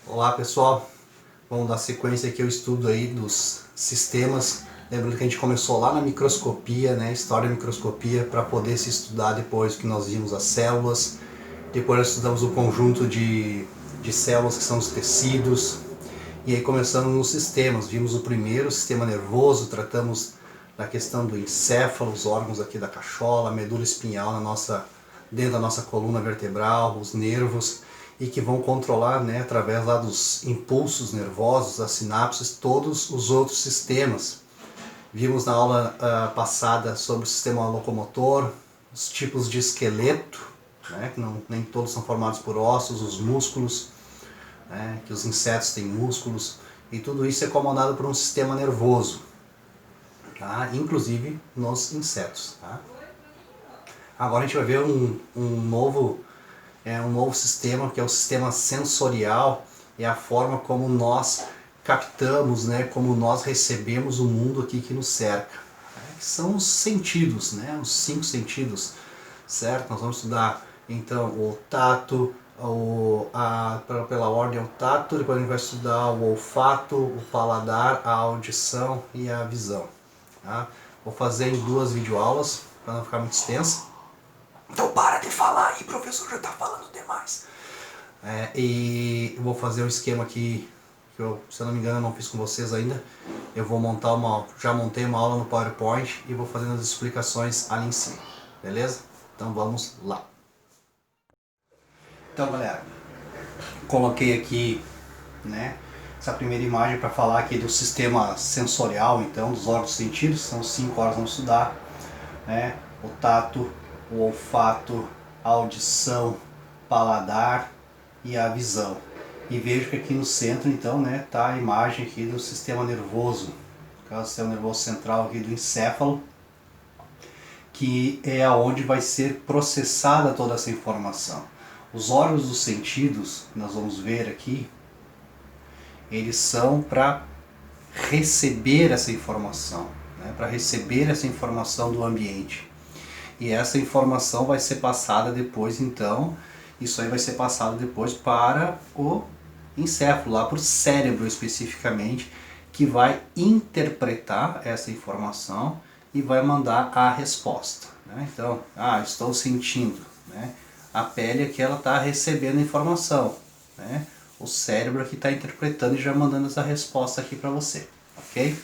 Olá pessoal, vamos dar sequência aqui ao estudo aí dos sistemas. Lembrando que a gente começou lá na microscopia, né, história da microscopia, para poder se estudar depois que nós vimos as células. Depois nós estudamos o conjunto de células que são os tecidos. E aí começando nos sistemas, vimos o primeiro, o sistema nervoso, tratamos da questão do encéfalo, os órgãos aqui da cachola, a medula espinhal dentro da nossa coluna vertebral, os nervos, e que vão controlar, né, através lá dos impulsos nervosos, das sinapses, todos os outros sistemas. Vimos na aula passada sobre o sistema locomotor, os tipos de esqueleto, né, que nem todos são formados por ossos, os músculos, né, que os insetos têm músculos, e tudo isso é comandado por um sistema nervoso, tá? Inclusive nos insetos. Tá? Agora a gente vai ver um novo sistema, que é o sistema sensorial, é a forma como nós captamos, né, como nós recebemos o mundo aqui que nos cerca. São os sentidos, né, os 5 sentidos, certo? Nós vamos estudar então o tato, pela ordem o tato, depois a gente vai estudar o olfato, o paladar, a audição e a visão. Tá? Vou fazer em 2 videoaulas para não ficar muito extensa. Então para de falar aí, professor, já está falando demais. E eu vou fazer um esquema aqui, que eu, se eu não me engano, não fiz com vocês ainda. Eu vou montar já montei uma aula no PowerPoint e vou fazendo as explicações ali em cima, beleza? Então vamos lá. Então galera, coloquei aqui, né, essa primeira imagem para falar aqui do sistema sensorial, então, dos órgãos dos sentidos, são 5 órgãos que vamos estudar, né, o tato, o olfato, a audição, paladar e a visão. E vejo que aqui no centro, então, né, tá a imagem aqui do sistema nervoso, que é o sistema nervoso central aqui do encéfalo, que é aonde vai ser processada toda essa informação. Os órgãos dos sentidos, nós vamos ver aqui, eles são para receber essa informação, né, para receber essa informação do ambiente. E essa informação vai ser passada depois, então, isso aí vai ser passado depois para o encéfalo, lá para o cérebro especificamente, que vai interpretar essa informação e vai mandar a resposta. Né? Então, estou sentindo. Né? A pele aqui ela está recebendo a informação. Né? O cérebro aqui está interpretando e já mandando essa resposta aqui para você. Ok?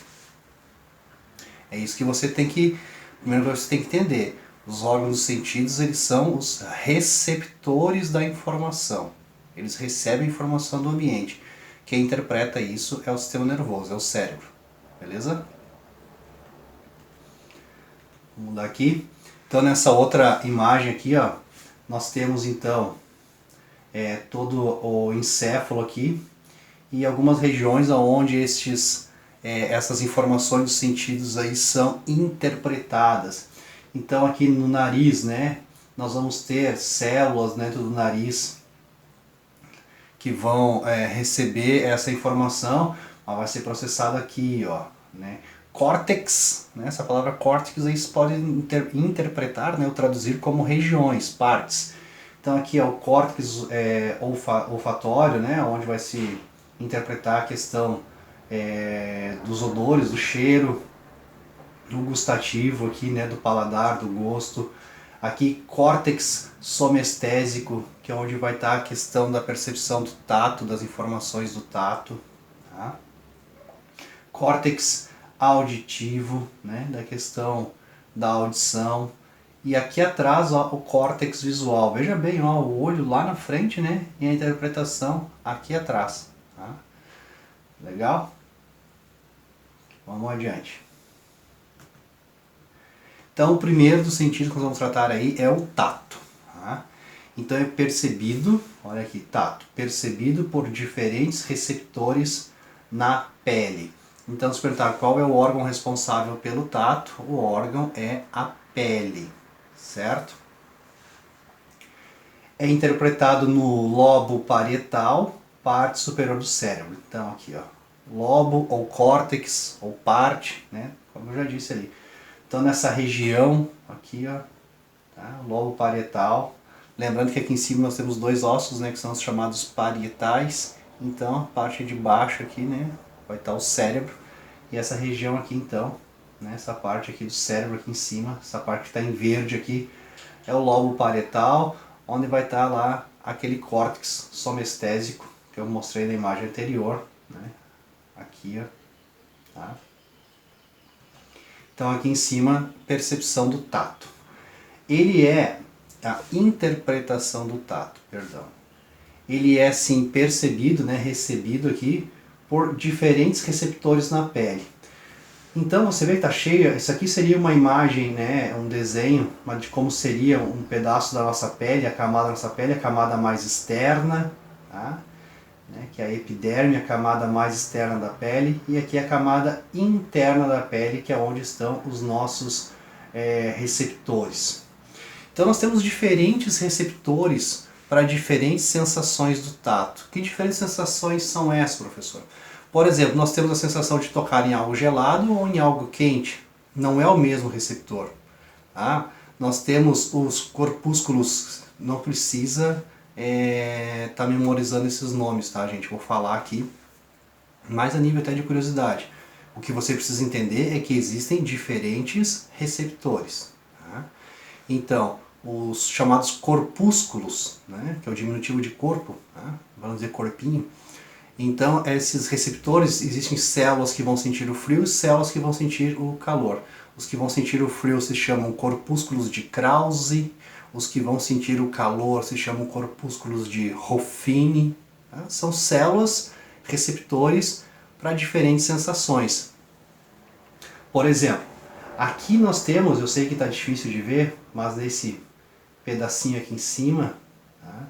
É isso que você tem que... Primeiro você tem que entender. Os órgãos dos sentidos, eles são os receptores da informação. Eles recebem a informação do ambiente. Quem interpreta isso é o sistema nervoso, é o cérebro. Beleza? Vamos mudar aqui. Então nessa outra imagem aqui, ó, nós temos então todo o encéfalo aqui e algumas regiões onde essas informações dos sentidos aí são interpretadas. Então aqui no nariz, né, nós vamos ter células dentro do nariz que vão receber essa informação, ela vai ser processada aqui, ó, né. Córtex, né, essa palavra córtex aí se pode interpretar, né, ou traduzir como regiões, partes. Então aqui é o córtex olfatório, né, onde vai se interpretar a questão dos odores, do cheiro, do gustativo aqui, né, do paladar, do gosto. Aqui córtex somestésico, que é onde vai estar a questão da percepção do tato, das informações do tato. Tá? Córtex auditivo, né, da questão da audição. E aqui atrás, ó, o córtex visual. Veja bem, ó, o olho lá na frente, né, e a interpretação aqui atrás. Tá? Legal? Vamos adiante. Então, o primeiro dos sentidos que nós vamos tratar aí é o tato. Tá? Então, é percebido, olha aqui, tato, percebido por diferentes receptores na pele. Então, se perguntar qual é o órgão responsável pelo tato, o órgão é a pele, certo? É interpretado no lobo parietal, parte superior do cérebro. Então, aqui, ó, lobo ou córtex ou parte, né, como eu já disse ali. Então nessa região aqui, ó, tá? Lobo parietal. Lembrando que aqui em cima nós temos 2 ossos, né, que são os chamados parietais Então a parte de baixo aqui, né, vai estar o cérebro, e essa região aqui então, né, essa parte aqui do cérebro aqui em cima, essa parte que está em verde aqui, é o lobo parietal, onde vai estar lá aquele córtex somestésico que eu mostrei na imagem anterior, né, aqui, ó, tá? Então aqui em cima, percepção do tato. Ele é a interpretação do tato, perdão. Ele é sim percebido, né, recebido aqui por diferentes receptores na pele. Então você vê que está cheio, isso aqui seria uma imagem, né, um desenho de como seria um pedaço da nossa pele, a camada da nossa pele, a camada mais externa, tá? Né, que é a epiderme, a camada mais externa da pele, e aqui a camada interna da pele, que é onde estão os nossos receptores. Então nós temos diferentes receptores para diferentes sensações do tato. Que diferentes sensações são essas, professor? Por exemplo, nós temos a sensação de tocar em algo gelado ou em algo quente. Não é o mesmo receptor. Tá? Nós temos os corpúsculos, não precisa tá memorizando esses nomes, tá, gente? Vou falar aqui, mais a nível até de curiosidade. O que você precisa entender é que existem diferentes receptores. Tá? Então, os chamados corpúsculos, né, que é o diminutivo de corpo, tá? Vamos dizer corpinho. Então, esses receptores, existem células que vão sentir o frio e células que vão sentir o calor. Os que vão sentir o frio se chamam corpúsculos de Krause, os que vão sentir o calor se chamam corpúsculos de Ruffini. Tá? São células receptores para diferentes sensações. Por exemplo, aqui nós temos, eu sei que está difícil de ver, mas nesse pedacinho aqui em cima, tá?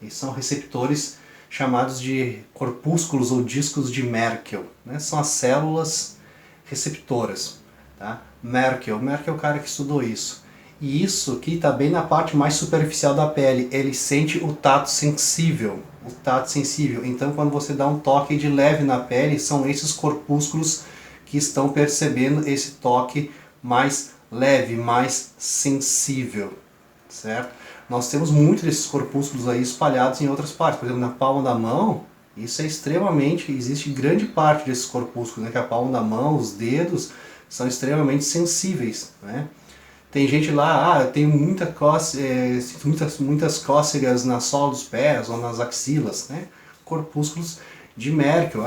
Esses são receptores chamados de corpúsculos ou discos de Merkel, né? São as células receptoras. Tá? Merkel é o cara que estudou isso. E isso aqui está bem na parte mais superficial da pele, ele sente o tato sensível. O tato sensível. Então quando você dá um toque de leve na pele, são esses corpúsculos que estão percebendo esse toque mais leve, mais sensível, certo? Nós temos muitos desses corpúsculos aí espalhados em outras partes, por exemplo, na palma da mão, isso é extremamente, existe grande parte desses corpúsculos, né, que a palma da mão, os dedos, são extremamente sensíveis, né? Tem gente lá, eu tenho muitas cócegas na sola dos pés ou nas axilas, né? Corpúsculos de Merkel,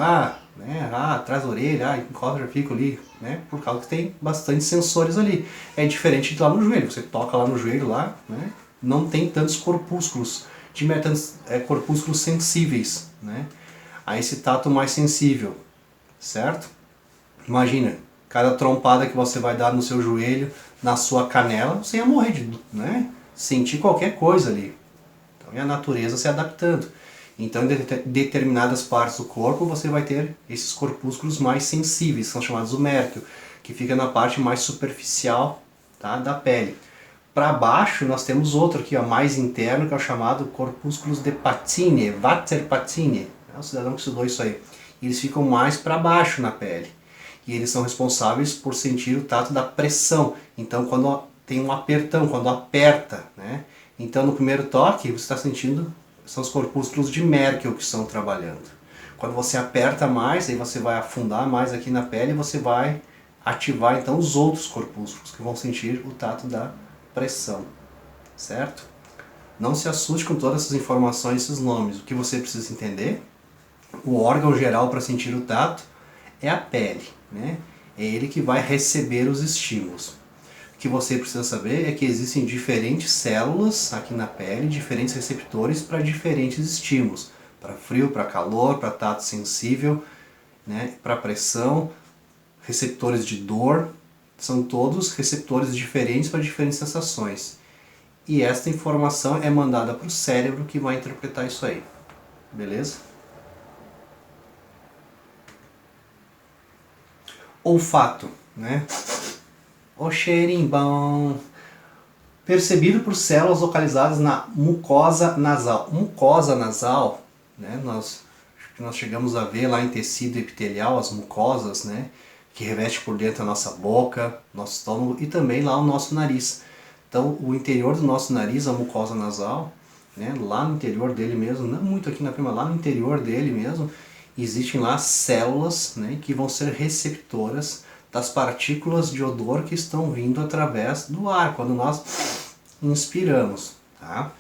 né? Atrás da orelha, encosta, já fico ali, né? Por causa que tem bastante sensores ali. É diferente de lá no joelho, você toca lá no joelho, lá, né? Não tem tantos corpúsculos de Merkel, tantos corpúsculos sensíveis, né? A esse tato mais sensível, certo? Imagina, cada trompada que você vai dar no seu joelho, na sua canela, você ia morrer de, né? Sentir qualquer coisa ali. Então é a natureza se adaptando. Então, em determinadas partes do corpo, você vai ter esses corpúsculos mais sensíveis, que são chamados o Merkel, que fica na parte mais superficial, tá, da pele. Para baixo, nós temos outro aqui, ó, mais interno, que é o chamado corpúsculos de Patine, Vater Patine. É o cidadão que estudou isso aí. Eles ficam mais para baixo na pele. E eles são responsáveis por sentir o tato da pressão. Então, quando tem um apertão, quando aperta, né? Então, no primeiro toque, você está sentindo, são os corpúsculos de Merkel que estão trabalhando. Quando você aperta mais, aí você vai afundar mais aqui na pele e você vai ativar, então, os outros corpúsculos que vão sentir o tato da pressão, certo? Não se assuste com todas essas informações, esses nomes. O que você precisa entender, o órgão geral para sentir o tato é a pele, né? É ele que vai receber os estímulos. O que você precisa saber é que existem diferentes células aqui na pele, diferentes receptores para diferentes estímulos. Para frio, para calor, para tato sensível, né? Para pressão, receptores de dor. São todos receptores diferentes para diferentes sensações. E esta informação é mandada para o cérebro que vai interpretar isso aí. Beleza? Olfato, né? O cheirinho bom. Percebido por células localizadas na mucosa nasal. Mucosa nasal, né? Nós chegamos a ver lá em tecido epitelial as mucosas, né? Que reveste por dentro a nossa boca, nosso estômago e também lá o nosso nariz. Então, o interior do nosso nariz, a mucosa nasal, né, lá no interior dele mesmo, não muito aqui na prima, lá no interior dele mesmo, existem lá células, né, que vão ser receptoras das partículas de odor que estão vindo através do ar, quando nós inspiramos. Tá?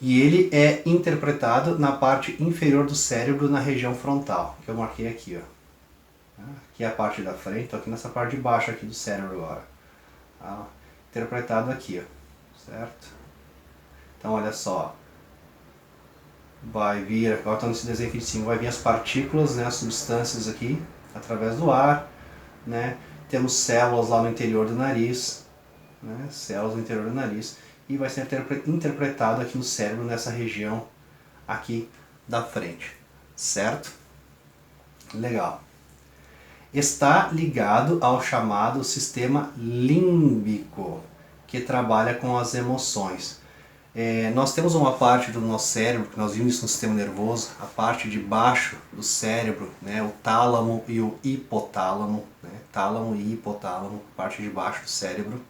E ele é interpretado na parte inferior do cérebro, na região frontal, que eu marquei aqui. Ó. Aqui é a parte da frente, estou aqui nessa parte de baixo aqui do cérebro agora. Tá? Interpretado aqui, ó. Certo? Então olha só, vai vir, agora está nesse desenho aqui de cima, vai vir as partículas, né, as substâncias aqui, através do ar, né? Temos células lá no interior do nariz, né, células no interior do nariz, e vai ser interpretado aqui no cérebro, nessa região aqui da frente, certo? Legal. Está ligado ao chamado sistema límbico, que trabalha com as emoções. Nós temos uma parte do nosso cérebro, que nós vimos isso no sistema nervoso, a parte de baixo do cérebro, né, o tálamo e o hipotálamo, né, tálamo e hipotálamo, parte de baixo do cérebro,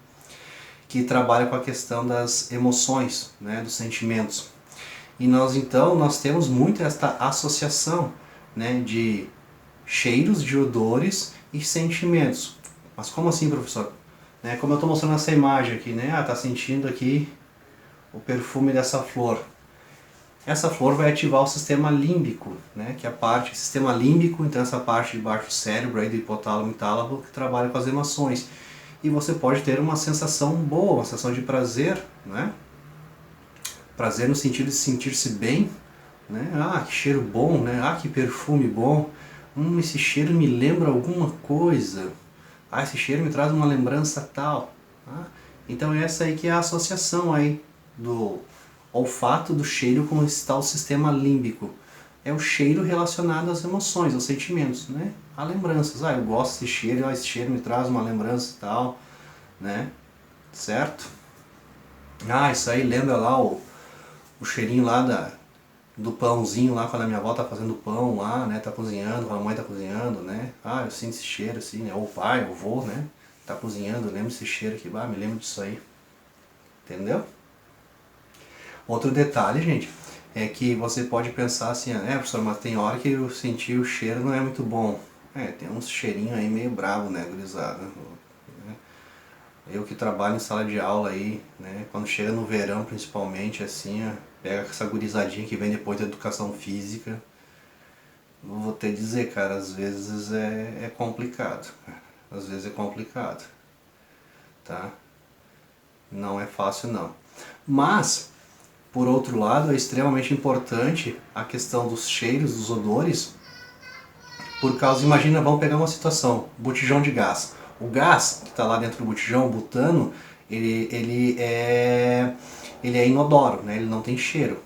que trabalha com a questão das emoções, né, dos sentimentos. E nós temos muito esta associação, né, de cheiros, de odores e sentimentos. Mas como assim, professor? Né, como eu estou mostrando essa imagem aqui, né, tá sentindo aqui o perfume dessa flor. Essa flor vai ativar o sistema límbico, né, que é a parte, sistema límbico, então essa parte de baixo do cérebro, aí do hipotálamo e tálamo, que trabalha com as emoções. E você pode ter uma sensação boa, uma sensação de prazer, né? Prazer no sentido de sentir-se bem, né? Ah, que cheiro bom, né? Ah, que perfume bom. Esse cheiro me lembra alguma coisa. Ah, esse cheiro me traz uma lembrança tal. Ah, então essa aí que é a associação aí do olfato, do cheiro com esse tal sistema límbico. É o cheiro relacionado às emoções, aos sentimentos, né? A lembranças. Ah, eu gosto desse cheiro, ah, esse cheiro me traz uma lembrança e tal, né? Certo? Ah, isso aí lembra lá o cheirinho lá do pãozinho lá, quando a minha avó tá fazendo pão lá, né? Tá cozinhando, quando a mãe tá cozinhando, né? Ah, eu sinto esse cheiro assim, né? Ou o pai, o avô, né? Tá cozinhando, eu lembro desse cheiro aqui, ah, me lembro disso aí. Entendeu? Outro detalhe, gente, é que você pode pensar assim, professor, mas tem hora que eu senti o cheiro não é muito bom. Tem uns cheirinhos aí meio bravo, né, gurizada? Eu que trabalho em sala de aula aí, né, quando chega no verão principalmente, assim, pega essa gurizadinha que vem depois da educação física, vou te dizer, cara, às vezes é complicado. Às vezes é complicado, tá? Não é fácil não. Mas, por outro lado, é extremamente importante a questão dos cheiros, dos odores, por causa, imagina, vamos pegar uma situação, botijão de gás. O gás que está lá dentro do botijão, o butano, ele é inodoro, né? Ele não tem cheiro.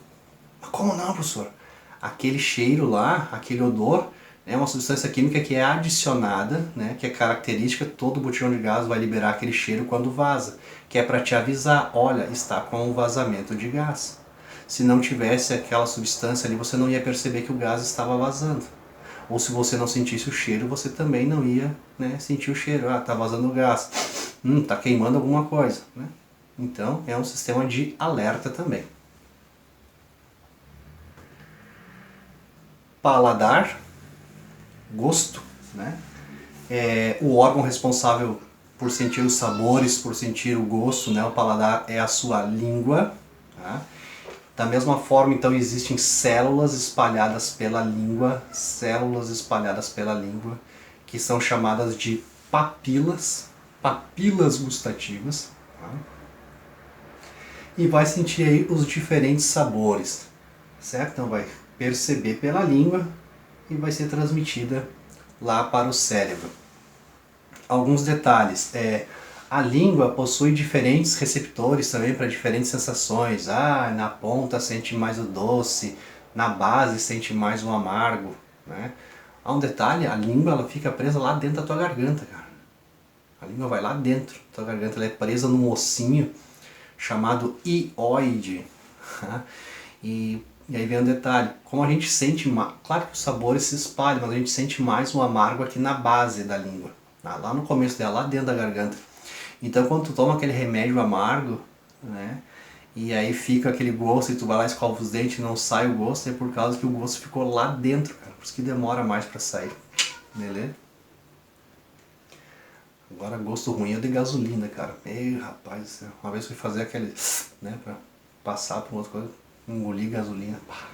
Mas como não, professor? Aquele cheiro lá, aquele odor, é uma substância química que é adicionada, né? Que é característica, todo botijão de gás vai liberar aquele cheiro quando vaza, que é para te avisar, olha, está com um vazamento de gás. Se não tivesse aquela substância ali, você não ia perceber que o gás estava vazando. Ou se você não sentisse o cheiro, você também não ia, né, sentir o cheiro. Ah, tá vazando gás. Tá queimando alguma coisa, né? Então, é um sistema de alerta também. Paladar, gosto, né? O órgão responsável por sentir os sabores, por sentir o gosto, né? O paladar é a sua língua, tá? Da mesma forma, então, existem células espalhadas pela língua, que são chamadas de papilas gustativas, tá? E vai sentir aí os diferentes sabores, certo? Então vai perceber pela língua e vai ser transmitida lá para o cérebro. Alguns detalhes, a língua possui diferentes receptores também para diferentes sensações. Na ponta sente mais o doce, na base sente mais o amargo, né? Há um detalhe, a língua ela fica presa lá dentro da tua garganta, cara. A língua vai lá dentro da tua garganta, ela é presa num ossinho chamado hioide. E aí vem um detalhe, como a gente sente mais, claro que os sabores se espalham, mas a gente sente mais o amargo aqui na base da língua, lá no começo dela, lá dentro da garganta. Então quando tu toma aquele remédio amargo, né, E aí fica aquele gosto e tu vai lá, escova os dentes e não sai o gosto, é por causa que o gosto ficou lá dentro, cara. Por isso que demora mais pra sair. Beleza? Agora gosto ruim é de gasolina, cara. Ei, rapaz, uma vez fui fazer aquele, né, pra passar pra outra coisa, engolir gasolina. Pá,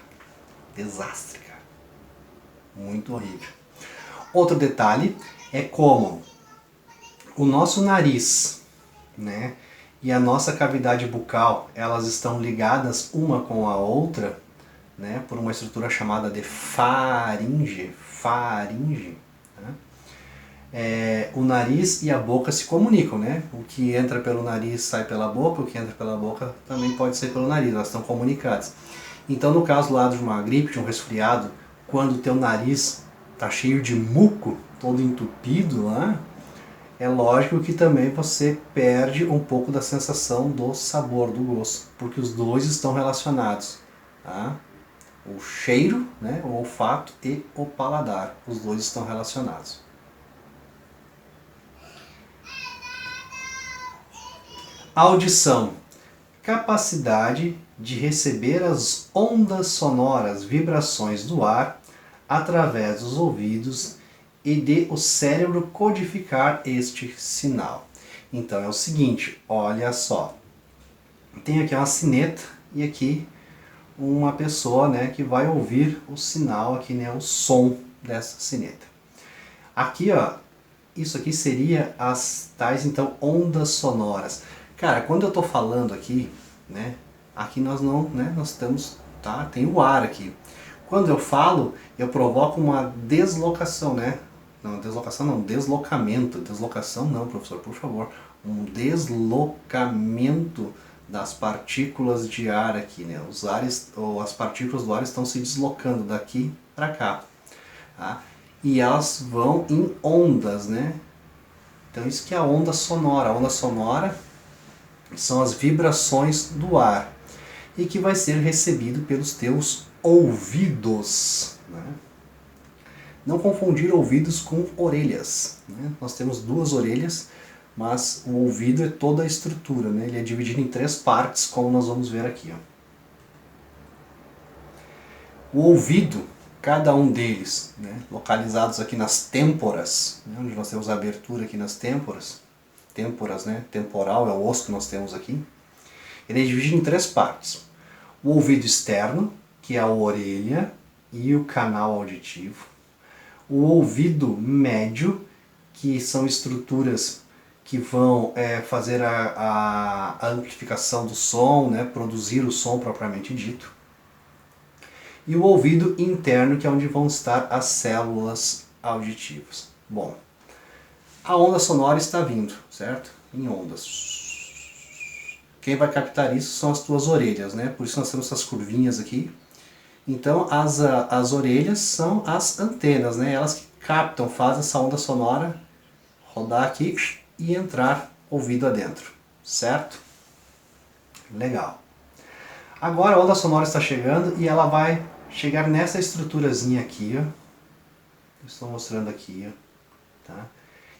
desastre, cara. Muito horrível. Outro detalhe é como o nosso nariz, né, e a nossa cavidade bucal, elas estão ligadas uma com a outra, né, por uma estrutura chamada de faringe. Né? O nariz e a boca se comunicam, né? O que entra pelo nariz sai pela boca, o que entra pela boca também pode ser pelo nariz, elas estão comunicadas. Então, no caso lá de uma gripe, de um resfriado, quando o teu nariz está cheio de muco, todo entupido lá, é lógico que também você perde um pouco da sensação do sabor, do gosto, porque os dois estão relacionados, tá? O cheiro, né, o olfato e o paladar, os dois estão relacionados. Audição, capacidade de receber as ondas sonoras, vibrações do ar através dos ouvidos e de o cérebro codificar este sinal. Então é o seguinte, olha só, tem aqui uma sineta e aqui uma pessoa, né, que vai ouvir o sinal aqui, né, o som dessa sineta. Aqui, ó, isso aqui seria as tais, então, ondas sonoras. Cara, quando eu tô falando aqui, né, aqui nós não, né, nós estamos, tá, tem o ar aqui. Quando eu falo, eu provoco uma deslocação, né? Não, deslocação não, deslocamento. Deslocação não, professor, por favor. Um deslocamento das partículas de ar aqui, né? Os ares, ou as partículas do ar estão se deslocando daqui para cá, tá? E elas vão em ondas, né? Então isso que é a onda sonora. A onda sonora são as vibrações do ar e que vai ser recebido pelos teus ouvidos, né? Não confundir ouvidos com orelhas, né? Nós temos duas orelhas, mas o ouvido é toda a estrutura, né? Ele é dividido em três partes, como nós vamos ver aqui, ó. O ouvido, cada um deles, né, localizados aqui nas têmporas, né, onde nós temos a abertura aqui nas têmporas, né, temporal é o osso que nós temos aqui, ele é dividido em três partes. O ouvido externo, que é a orelha e o canal auditivo. O ouvido médio, que são estruturas que vão fazer a amplificação do som, né, produzir o som propriamente dito. E o ouvido interno, que é onde vão estar as células auditivas. Bom, a onda sonora está vindo, certo? Em ondas. Quem vai captar isso são as tuas orelhas, né? Por isso nós temos essas curvinhas aqui. Então as orelhas são as antenas, né? Elas que captam, fazem essa onda sonora rodar aqui e entrar ouvido adentro, certo? Legal. Agora a onda sonora está chegando e ela vai chegar nessa estruturazinha aqui, ó. Estou mostrando aqui, ó, tá?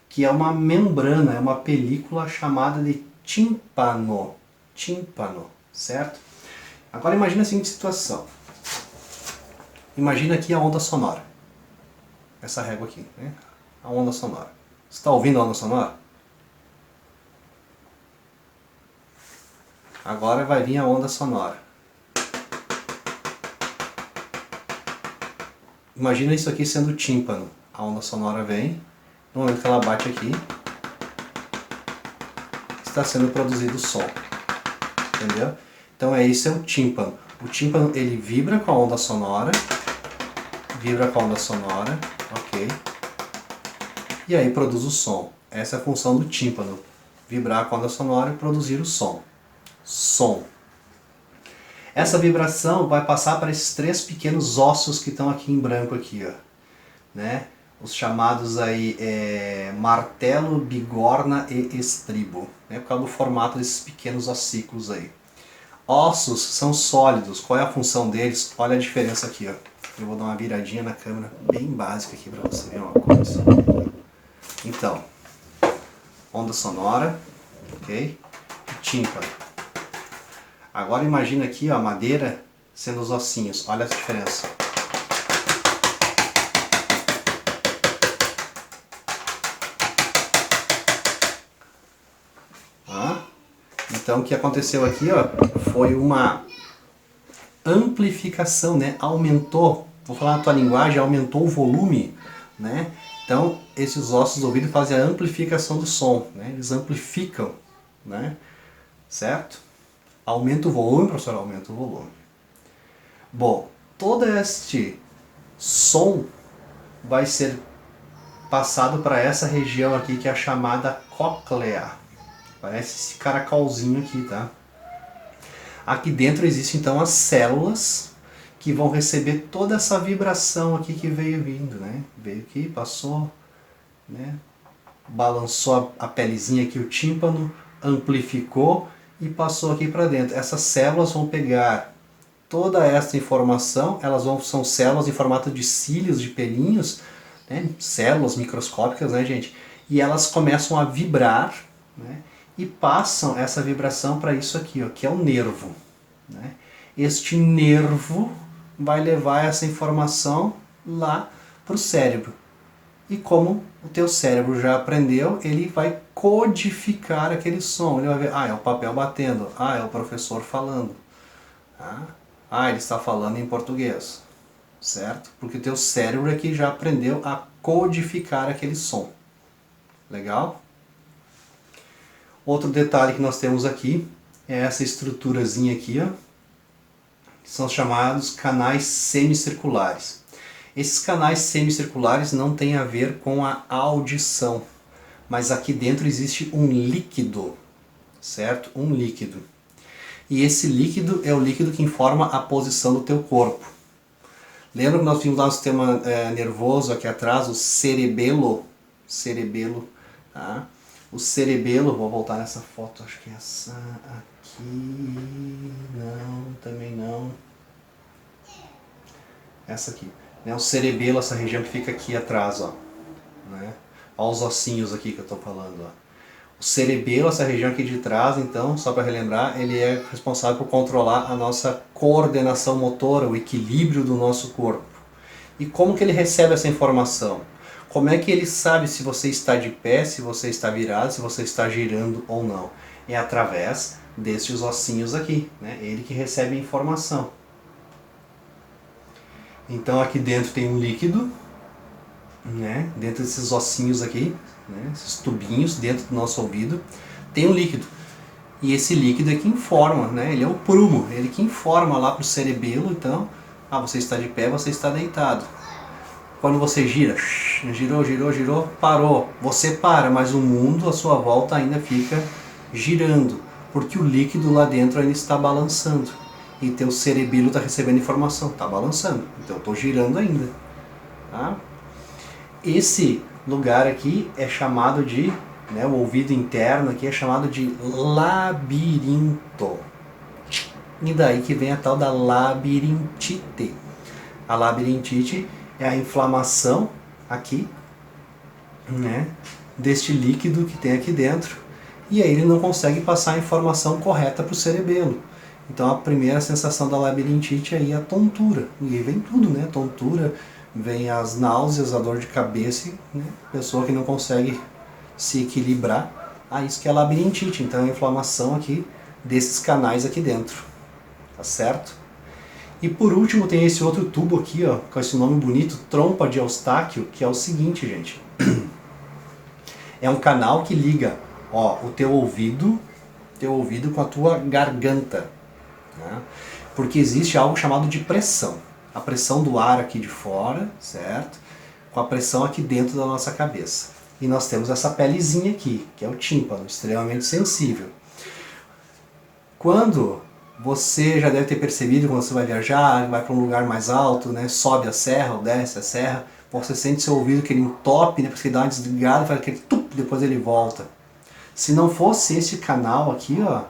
Que é uma membrana, é uma película chamada de tímpano. Tímpano, certo? Agora imagina a seguinte situação. Imagina aqui a onda sonora. Essa régua aqui, né? A onda sonora. Você está ouvindo a onda sonora? Agora vai vir a onda sonora. Imagina isso aqui sendo o tímpano. A onda sonora vem, no momento que ela bate aqui, está sendo produzido o som. Entendeu? Então esse é o tímpano. O tímpano ele vibra com a onda sonora, ok? E aí produz o som. Essa é a função do tímpano. Vibrar com a onda sonora e produzir o som. Som. Essa vibração vai passar para esses três pequenos ossos que estão aqui em branco aqui, ó, né? Os chamados aí martelo, bigorna e estribo, né? Por causa do formato desses pequenos ossículos aí. Ossos são sólidos. Qual é a função deles? Olha a diferença aqui, ó. Eu vou dar uma viradinha na câmera bem básica aqui para você ver uma coisa. Então, onda sonora, ok? Tímpano. Agora imagina aqui, ó, a madeira sendo os ossinhos. Olha a diferença. Então o que aconteceu aqui, ó, foi uma amplificação, né? Aumentou, vou falar na tua linguagem, aumentou o volume, né? Então esses ossos do ouvido fazem a amplificação do som, né? Eles amplificam, né? Certo? Aumenta o volume, professor, aumenta o volume. Bom, todo este som vai ser passado para essa região aqui que é a chamada cóclea. Parece esse caracolzinho aqui, tá? Aqui dentro existem então as células que vão receber toda essa vibração aqui que veio vindo, né? Veio aqui, passou, né? Balançou a pelezinha aqui, o tímpano, amplificou e passou aqui para dentro. Essas células vão pegar toda essa informação, são células em formato de cílios, de pelinhos, né? Células microscópicas, né, gente? E elas começam a vibrar, né? E passam essa vibração para isso aqui, ó, que é o nervo, né? Este nervo vai levar essa informação lá para o cérebro. E como o teu cérebro já aprendeu, ele vai codificar aquele som. Ele vai ver, é o papel batendo, é o professor falando. Ele está falando em português, certo? Porque o teu cérebro aqui já aprendeu a codificar aquele som. Legal? Outro detalhe que nós temos aqui é essa estruturazinha aqui, ó, que são os chamados canais semicirculares. Esses canais semicirculares não têm a ver com a audição, mas aqui dentro existe um líquido, certo? Um líquido. E esse líquido é o líquido que informa a posição do teu corpo. Lembra que nós vimos lá no sistema nervoso aqui atrás, o cerebelo? Tá? O cerebelo, vou voltar nessa foto, acho que é essa aqui, não, também não. Essa aqui, né? O cerebelo, essa região que fica aqui atrás, ó, né? Olha os ossinhos aqui que eu estou falando, ó. O cerebelo, essa região aqui de trás, então, só para relembrar, ele é responsável por controlar a nossa coordenação motora, o equilíbrio do nosso corpo. E como que ele recebe essa informação? Como é que ele sabe se você está de pé, se você está virado, se você está girando ou não? É através destes ossinhos aqui, né? Ele que recebe a informação. Então aqui dentro tem um líquido, né? Dentro desses ossinhos aqui, né? Esses tubinhos dentro do nosso ouvido, tem um líquido. E esse líquido é que informa, né? Ele é o prumo, ele que informa lá para o cerebelo, então, você está de pé, você está deitado. Quando você gira, girou, parou. Você para, mas o mundo à sua volta ainda fica girando, porque o líquido lá dentro ainda está balançando. E teu cerebelo está recebendo informação, está balançando, então eu estou girando ainda. Tá? Esse lugar aqui é chamado de, né, o ouvido interno aqui é chamado de labirinto. E daí que vem a tal da labirintite. A labirintite é a inflamação aqui, né, deste líquido que tem aqui dentro, e aí ele não consegue passar a informação correta para o cerebelo. Então a primeira sensação da labirintite aí é a tontura, e aí vem tudo, né, tontura, vem as náuseas, a dor de cabeça, né, pessoa que não consegue se equilibrar, isso que é a labirintite, então é a inflamação aqui desses canais aqui dentro, tá certo? E por último tem esse outro tubo aqui, ó, com esse nome bonito, trompa de Eustáquio, que é o seguinte, gente. É um canal que liga, o teu ouvido com a tua garganta, né? Porque existe algo chamado de pressão. A pressão do ar aqui de fora, certo? Com a pressão aqui dentro da nossa cabeça. E nós temos essa pelezinha aqui, que é o tímpano, extremamente sensível. Quando você já deve ter percebido, quando você vai viajar, vai para um lugar mais alto, né, sobe a serra ou desce a serra, você sente seu ouvido que ele entope, né, porque ele dá uma desligada, faz aquele tup, depois ele volta. Se não fosse esse canal aqui, ó,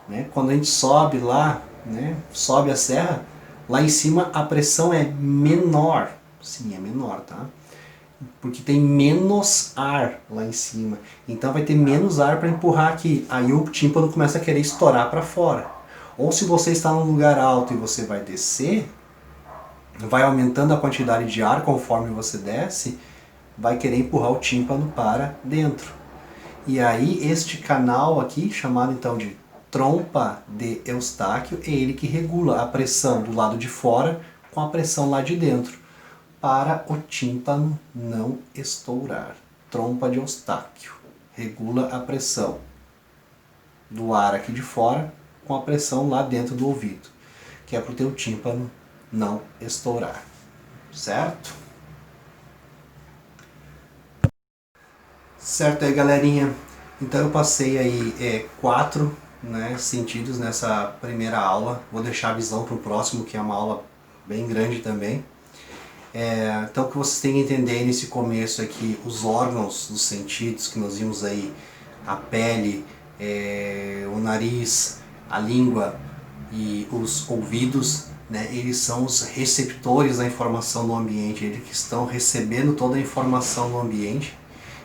né, quando a gente sobe lá, né, sobe a serra, lá em cima a pressão é menor. Sim, é menor, tá? Porque tem menos ar lá em cima. Então vai ter menos ar para empurrar aqui. Aí o tímpano começa a querer estourar para fora. Ou se você está num lugar alto e você vai descer, vai aumentando a quantidade de ar conforme você desce, vai querer empurrar o tímpano para dentro. E aí este canal aqui, chamado então de trompa de Eustáquio, é ele que regula a pressão do lado de fora com a pressão lá de dentro, para o tímpano não estourar. Trompa de Eustáquio regula a pressão do ar aqui de fora com a pressão lá dentro do ouvido, que é para o teu tímpano não estourar, certo? Certo aí, galerinha. Então eu passei aí 4 sentidos nessa primeira aula. Vou deixar a visão para o próximo, que é uma aula bem grande também. Então que vocês tenham que entender nesse começo aqui os órgãos dos sentidos, que nós vimos aí, a pele, o nariz, a língua e os ouvidos, né? Eles são os receptores da informação do ambiente, eles que estão recebendo toda a informação do ambiente,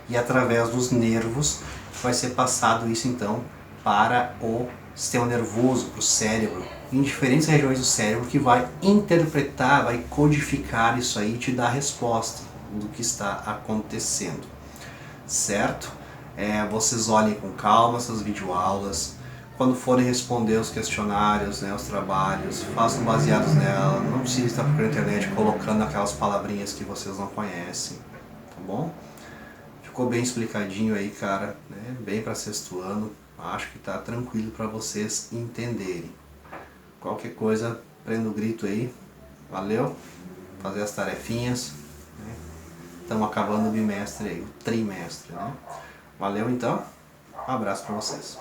e através dos nervos vai ser passado isso então para o sistema nervoso, para o cérebro, em diferentes regiões do cérebro, que vai interpretar, vai codificar isso aí e te dar a resposta do que está acontecendo, certo? Vocês olhem com calma essas videoaulas, quando forem responder os questionários, os trabalhos, façam baseados nela, não precisa estar procurando na internet colocando aquelas palavrinhas que vocês não conhecem, tá bom? Ficou bem explicadinho aí, cara, né? Bem para sexto ano, acho que tá tranquilo para vocês entenderem. Qualquer coisa, prenda o grito aí, valeu? Fazer as tarefinhas, né? Estamos acabando o bimestre aí, o trimestre, né? Valeu então, um abraço para vocês.